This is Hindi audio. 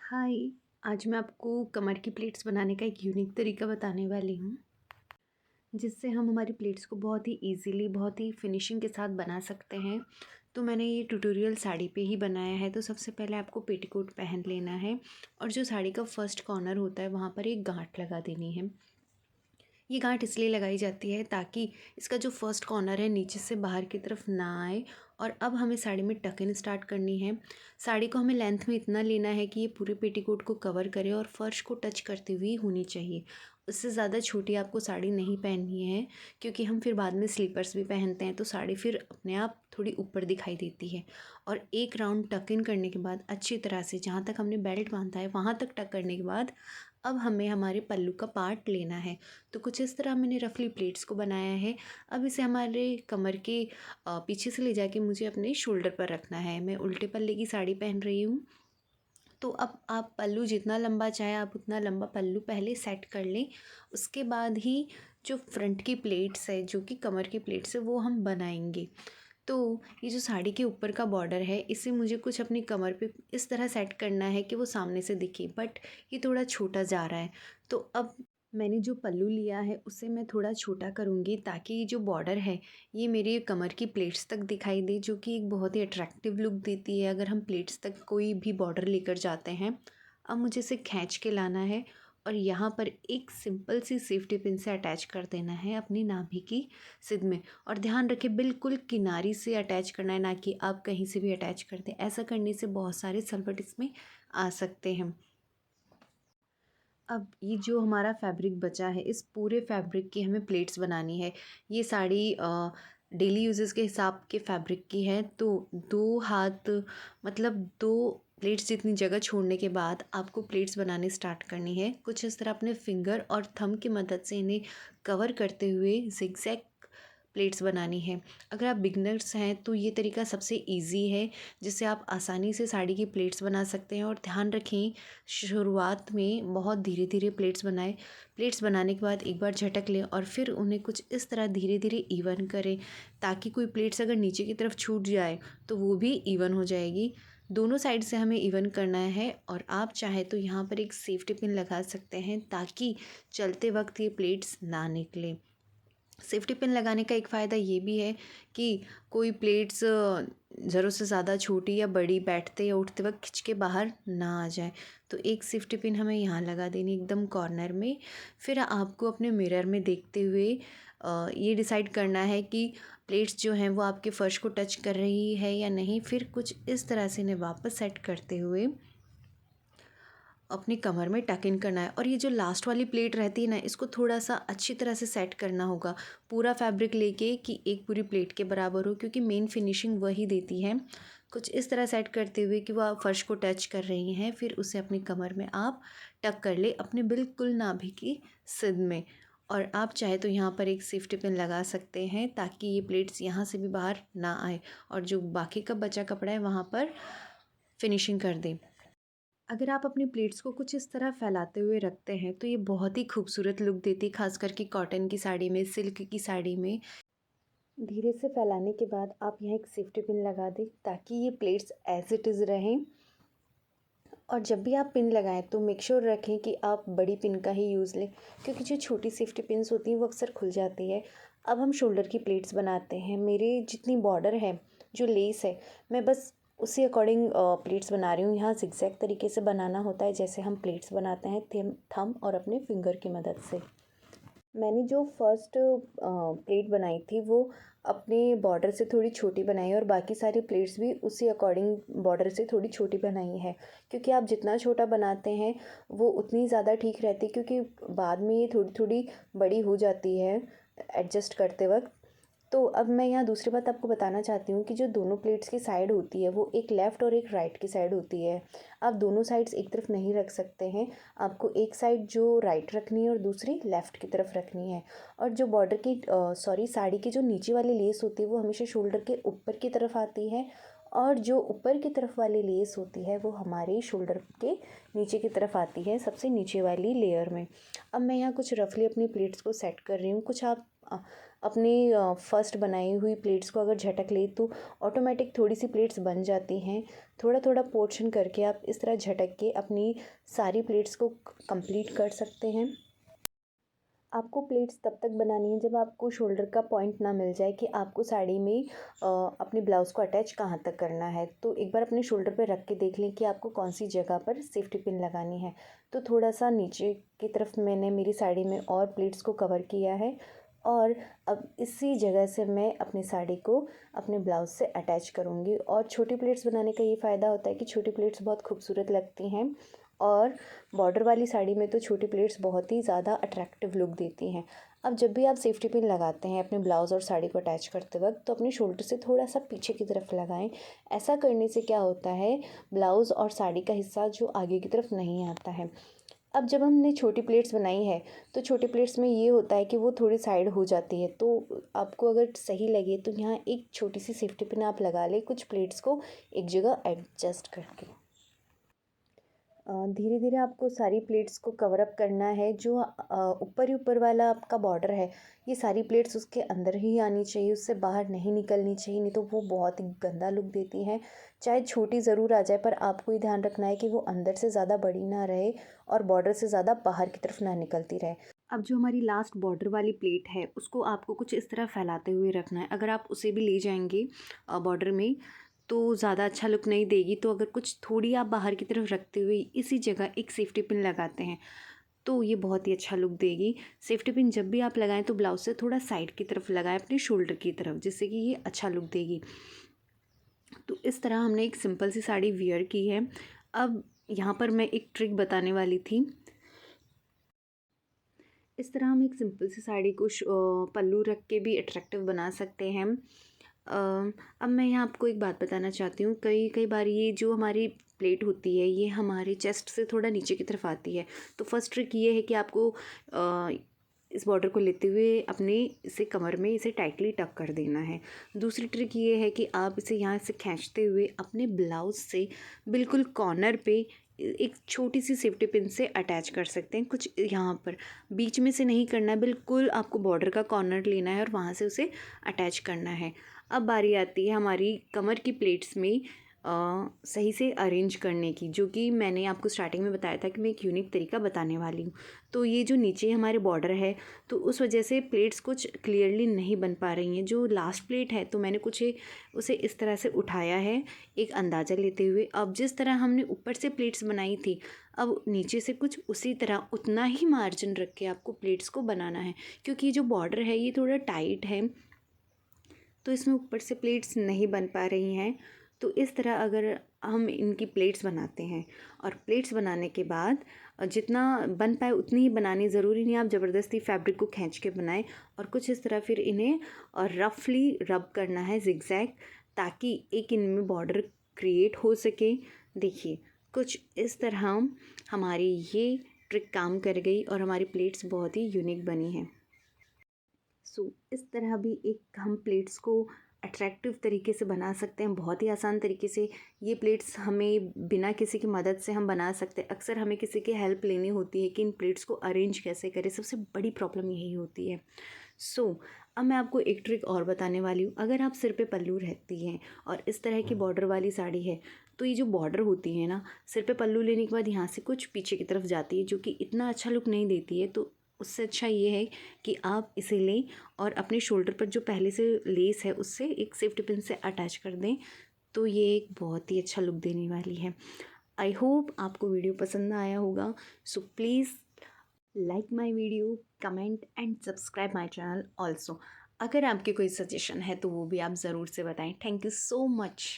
हाय। आज मैं आपको कमर की प्लेट्स बनाने का एक यूनिक तरीका बताने वाली हूँ, जिससे हम हमारी प्लेट्स को बहुत ही इजीली बहुत ही फिनिशिंग के साथ बना सकते हैं। तो मैंने ये ट्यूटोरियल साड़ी पे ही बनाया है। तो सबसे पहले आपको पेटीकोट पहन लेना है और जो साड़ी का फर्स्ट कॉर्नर होता है वहाँ पर एक गांठ लगा देनी है। ये गांठ इसलिए लगाई जाती है ताकि इसका जो फर्स्ट कॉर्नर है नीचे से बाहर की तरफ ना आए। और अब हमें साड़ी में टक-इन स्टार्ट करनी है। साड़ी को हमें लेंथ में इतना लेना है कि ये पूरे पेटीकोट को कवर करे और फर्श को टच करती हुई होनी चाहिए। उससे ज़्यादा छोटी आपको साड़ी नहीं पहननी है, क्योंकि हम फिर बाद में स्लीपर्स भी पहनते हैं तो साड़ी फिर अपने आप थोड़ी ऊपर दिखाई देती है। और एक राउंड टक इन करने के बाद अच्छी तरह से जहाँ तक हमने बेल्ट बांधा है वहाँ तक टक करने के बाद अब हमें हमारे पल्लू का पार्ट लेना है। तो कुछ इस तरह मैंने रफली प्लेट्स को बनाया है। अब इसे हमारे कमर के पीछे से ले जाके मुझे अपने शोल्डर पर रखना है। मैं उल्टे पल्ले की साड़ी पहन रही हूँ। तो अब आप पल्लू जितना लंबा चाहे आप उतना लंबा पल्लू पहले सेट कर लें। उसके बाद ही जो फ्रंट की प्लेट्स है, जो कि कमर की प्लेट्स है, वो हम बनाएंगे। तो ये जो साड़ी के ऊपर का बॉर्डर है, इसे मुझे कुछ अपनी कमर पे इस तरह सेट करना है कि वो सामने से दिखे, बट ये थोड़ा छोटा जा रहा है। तो अब मैंने जो पल्लू लिया है उसे मैं थोड़ा छोटा करूँगी ताकि ये जो बॉर्डर है ये मेरी कमर की प्लेट्स तक दिखाई दे, जो कि एक बहुत ही अट्रैक्टिव लुक देती है अगर हम प्लेट्स तक कोई भी बॉर्डर लेकर जाते हैं। अब मुझे इसे खींच के लाना है और यहाँ पर एक सिंपल सी सेफ्टी पिन से अटैच कर देना है अपनी नाभि की सिद में। और ध्यान रखें बिल्कुल किनारी से अटैच करना है, ना कि आप कहीं से भी अटैच कर दें। ऐसा करने से बहुत सारे सलवट इसमें आ सकते हैं। अब ये जो हमारा फैब्रिक बचा है, इस पूरे फैब्रिक की हमें प्लेट्स बनानी है। ये साड़ी डेली यूजेस के हिसाब के फैब्रिक की है। तो 2 हाथ मतलब 2 प्लेट्स जितनी जगह छोड़ने के बाद आपको प्लेट्स बनाने स्टार्ट करनी है। कुछ इस तरह अपने फिंगर और थंब की मदद से इन्हें कवर करते हुए ज़िगज़ैग प्लेट्स बनानी है। अगर आप बिगनर्स हैं तो ये तरीका सबसे ईज़ी है, जिससे आप आसानी से साड़ी की प्लेट्स बना सकते हैं। और ध्यान रखें शुरुआत में बहुत धीरे धीरे प्लेट्स बनाएं। प्लेट्स बनाने के बाद एक बार झटक लें और फिर उन्हें कुछ इस तरह धीरे धीरे इवन करें, ताकि कोई प्लेट्स अगर नीचे की तरफ छूट जाए तो वो भी इवन हो जाएगी। दोनों साइड से हमें इवन करना है। और आप चाहे तो यहाँ पर एक सेफ्टी पिन लगा सकते हैं ताकि चलते वक्त ये प्लेट्स ना निकलें। सेफ्टी पिन लगाने का एक फ़ायदा ये भी है कि कोई प्लेट्स ज़रूरत से ज़्यादा छोटी या बड़ी बैठते या उठते वक्त खिंच के बाहर ना आ जाए। तो एक सेफ्टी पिन हमें यहाँ लगा देनी एकदम कॉर्नर में। फिर आपको अपने मिरर में देखते हुए ये डिसाइड करना है कि प्लेट्स जो हैं वो आपके फ़र्श को टच कर रही है या नहीं। फिर कुछ इस तरह से इन्हें वापस सेट करते हुए अपनी कमर में टक इन करना है। और ये जो लास्ट वाली प्लेट रहती है ना, इसको थोड़ा सा अच्छी तरह से सेट करना होगा, पूरा फैब्रिक लेके कि एक पूरी प्लेट के बराबर हो, क्योंकि मेन फिनिशिंग वही देती है। कुछ इस तरह सेट करते हुए कि वो आप फर्श को टच कर रही हैं, फिर उसे अपनी कमर में आप टक कर ले अपने बिल्कुल नाभि की सिद में। और आप चाहे तो यहाँ पर एक सेफ्टी पिन लगा सकते हैं ताकि ये प्लेट्स यहाँ से भी बाहर ना आए और जो बाकी का बचा कपड़ा है वहाँ पर फिनिशिंग कर दें। अगर आप अपनी प्लेट्स को कुछ इस तरह फैलाते हुए रखते हैं तो ये बहुत ही खूबसूरत लुक देती है, खास करके कॉटन की साड़ी में, सिल्क की साड़ी में। धीरे से फैलाने के बाद आप यहाँ एक सेफ्टी पिन लगा दें ताकि ये प्लेट्स एज इट इज़ रहें। और जब भी आप पिन लगाएं तो मेक श्योर रखें कि आप बड़ी पिन का ही यूज़ लें, क्योंकि जो छोटी सेफ्टी पिन्स होती हैं वो अक्सर खुल जाती है। अब हम शोल्डर की प्लेट्स बनाते हैं। मेरे जितनी बॉर्डर है, जो लेस है, मैं बस उसी अकॉर्डिंग प्लेट्स बना रही हूँ। यहाँ ज़िगज़ैग तरीके से बनाना होता है, जैसे हम प्लेट्स बनाते हैं थंब और अपने फिंगर की मदद से। मैंने जो फर्स्ट प्लेट बनाई थी वो अपने बॉर्डर से थोड़ी छोटी बनाई है और बाकी सारी प्लेट्स भी उसी अकॉर्डिंग बॉर्डर से थोड़ी छोटी बनाई है, क्योंकि आप जितना छोटा बनाते हैं वो उतनी ज़्यादा ठीक रहती है, क्योंकि बाद में ये थोड़ी थोड़ी बड़ी हो जाती है एडजस्ट करते वक्त। तो अब मैं यहाँ दूसरी बात आपको बताना चाहती हूँ कि जो दोनों प्लेट्स की साइड होती है वो एक लेफ़्ट और एक राइट की साइड होती है। आप दोनों साइड्स एक तरफ नहीं रख सकते हैं। आपको एक साइड जो राइट रखनी है और दूसरी लेफ़्ट की तरफ रखनी है। और जो बॉर्डर की साड़ी की जो नीचे वाली लेस होती है वो हमेशा शोल्डर के ऊपर की तरफ आती है, और जो ऊपर की तरफ वाली लेस होती है वो हमारे शोल्डर के नीचे की तरफ आती है, सबसे नीचे वाली लेयर में। अब मैं यहाँ कुछ रफली अपनी प्लेट्स को सेट कर रही हूँ। कुछ आप अपनी फर्स्ट बनाई हुई प्लेट्स को अगर झटक ले तो ऑटोमेटिक थोड़ी सी प्लेट्स बन जाती हैं। थोड़ा थोड़ा पोर्शन करके आप इस तरह झटक के अपनी सारी प्लेट्स को कंप्लीट कर सकते हैं। आपको प्लेट्स तब तक बनानी है जब आपको शोल्डर का पॉइंट ना मिल जाए कि आपको साड़ी में अपने ब्लाउज़ को अटैच कहाँ तक करना है। तो एक बार अपने शोल्डर पे रख के देख लें कि आपको कौन सी जगह पर सेफ्टी पिन लगानी है। तो थोड़ा सा नीचे की तरफ मैंने मेरी साड़ी में और प्लेट्स को कवर किया है और अब इसी जगह से मैं अपनी साड़ी को अपने ब्लाउज़ से अटैच करूँगी। और छोटी प्लेट्स बनाने का ये फ़ायदा होता है कि छोटी प्लेट्स बहुत खूबसूरत लगती हैं और बॉर्डर वाली साड़ी में तो छोटी प्लेट्स बहुत ही ज़्यादा अट्रैक्टिव लुक देती हैं। अब जब भी आप सेफ्टी पिन लगाते हैं अपने ब्लाउज़ और साड़ी को अटैच करते वक्त तो अपने शोल्डर से थोड़ा सा पीछे की तरफ लगाएं। ऐसा करने से क्या होता है, ब्लाउज़ और साड़ी का हिस्सा जो आगे की तरफ नहीं आता है। अब जब हमने छोटी प्लेट्स बनाई है तो छोटी प्लेट्स में ये होता है कि वो थोड़ी साइड हो जाती है। तो आपको अगर सही लगे तो यहाँ एक छोटी सी सेफ्टी पिन आप लगा लें कुछ प्लेट्स को एक जगह एडजस्ट करके। धीरे धीरे आपको सारी प्लेट्स को कवर अप करना है। जो ऊपर ही ऊपर वाला आपका बॉर्डर है ये सारी प्लेट्स उसके अंदर ही आनी चाहिए, उससे बाहर नहीं निकलनी चाहिए, नहीं तो वो बहुत ही गंदा लुक देती हैं। चाहे छोटी ज़रूर आ जाए पर आपको ये ध्यान रखना है कि वो अंदर से ज़्यादा बड़ी ना रहे और बॉर्डर से ज़्यादा बाहर की तरफ ना निकलती रहे। अब जो हमारी लास्ट बॉर्डर वाली प्लेट है उसको आपको कुछ इस तरह फैलाते हुए रखना है। अगर आप उसे भी ले जाएंगे बॉर्डर में तो ज़्यादा अच्छा लुक नहीं देगी। तो अगर कुछ थोड़ी आप बाहर की तरफ रखते हुए इसी जगह एक सेफ्टी पिन लगाते हैं तो ये बहुत ही अच्छा लुक देगी। सेफ्टी पिन जब भी आप लगाएं तो ब्लाउज से थोड़ा साइड की तरफ लगाएं अपने शोल्डर की तरफ, जिससे कि ये अच्छा लुक देगी। तो इस तरह हमने एक सिंपल सी साड़ी वियर की है। अब यहाँ पर मैं एक ट्रिक बताने वाली थी। इस तरह हम एक सिंपल सी साड़ी को पल्लू रख के भी अट्रैक्टिव बना सकते हैं। अब मैं यहाँ आपको एक बात बताना चाहती हूँ। कई कई बार ये जो हमारी प्लेट होती है ये हमारे चेस्ट से थोड़ा नीचे की तरफ आती है। तो फर्स्ट ट्रिक ये है कि आपको इस बॉर्डर को लेते हुए अपने इसे कमर में इसे टाइटली टक कर देना है। दूसरी ट्रिक ये है कि आप इसे यहाँ से खींचते हुए अपने ब्लाउज से बिल्कुल कॉर्नर पे एक छोटी सी सेफ्टी पिन से अटैच कर सकते हैं। कुछ यहाँ पर बीच में से नहीं करना है, बिल्कुल आपको बॉर्डर का कॉर्नर लेना है और वहाँ से उसे अटैच करना है। अब बारी आती है हमारी कमर की प्लेट्स में सही से अरेंज करने की, जो कि मैंने आपको स्टार्टिंग में बताया था कि मैं एक यूनिक तरीका बताने वाली हूँ। तो ये जो नीचे हमारे बॉर्डर है तो उस वजह से प्लेट्स कुछ क्लियरली नहीं बन पा रही हैं। जो लास्ट प्लेट है तो मैंने कुछ उसे इस तरह से उठाया है एक अंदाज़ा लेते हुए। अब जिस तरह हमने ऊपर से प्लेट्स बनाई थी अब नीचे से कुछ उसी तरह उतना ही मार्जिन रख के आपको प्लेट्स को बनाना है, क्योंकि जो बॉर्डर है ये थोड़ा टाइट है तो इसमें ऊपर से प्लेट्स नहीं बन पा रही हैं। तो इस तरह अगर हम इनकी प्लेट्स बनाते हैं और प्लेट्स बनाने के बाद जितना बन पाए उतनी ही बनानी, ज़रूरी नहीं आप ज़बरदस्ती फैब्रिक को खींच के बनाएं। और कुछ इस तरह फिर इन्हें और रफली रब करना है जिगजैग, ताकि एक इनमें बॉर्डर क्रिएट हो सके। देखिए कुछ इस तरह हमारी ये ट्रिक काम कर गई और हमारी प्लेट्स बहुत ही यूनिक बनी हैं। इस तरह भी एक हम प्लेट्स को अट्रैक्टिव तरीके से बना सकते हैं, बहुत ही आसान तरीके से। ये प्लेट्स हमें बिना किसी की मदद से हम बना सकते हैं। अक्सर हमें किसी की हेल्प लेनी होती है कि इन प्लेट्स को अरेंज कैसे करें, सबसे बड़ी प्रॉब्लम यही होती है। अब मैं आपको एक ट्रिक और बताने वाली हूँ। अगर आप सिर पे पल्लू रहती हैं और इस तरह की बॉर्डर वाली साड़ी है तो ये जो बॉर्डर होती है ना, सिर पे पल्लू लेने के बाद यहाँ से कुछ पीछे की तरफ जाती है, जो कि इतना अच्छा लुक नहीं देती है। तो उससे अच्छा ये है कि आप इसे लें और अपने शोल्डर पर जो पहले से लेस है उससे एक सेफ्टी पिन से अटैच कर दें, तो ये एक बहुत ही अच्छा लुक देने वाली है। आई होप आपको वीडियो पसंद आया होगा। So please like my video, comment and subscribe my channel also. अगर आपके कोई सजेशन है तो वो भी आप ज़रूर से बताएं। Thank you so much.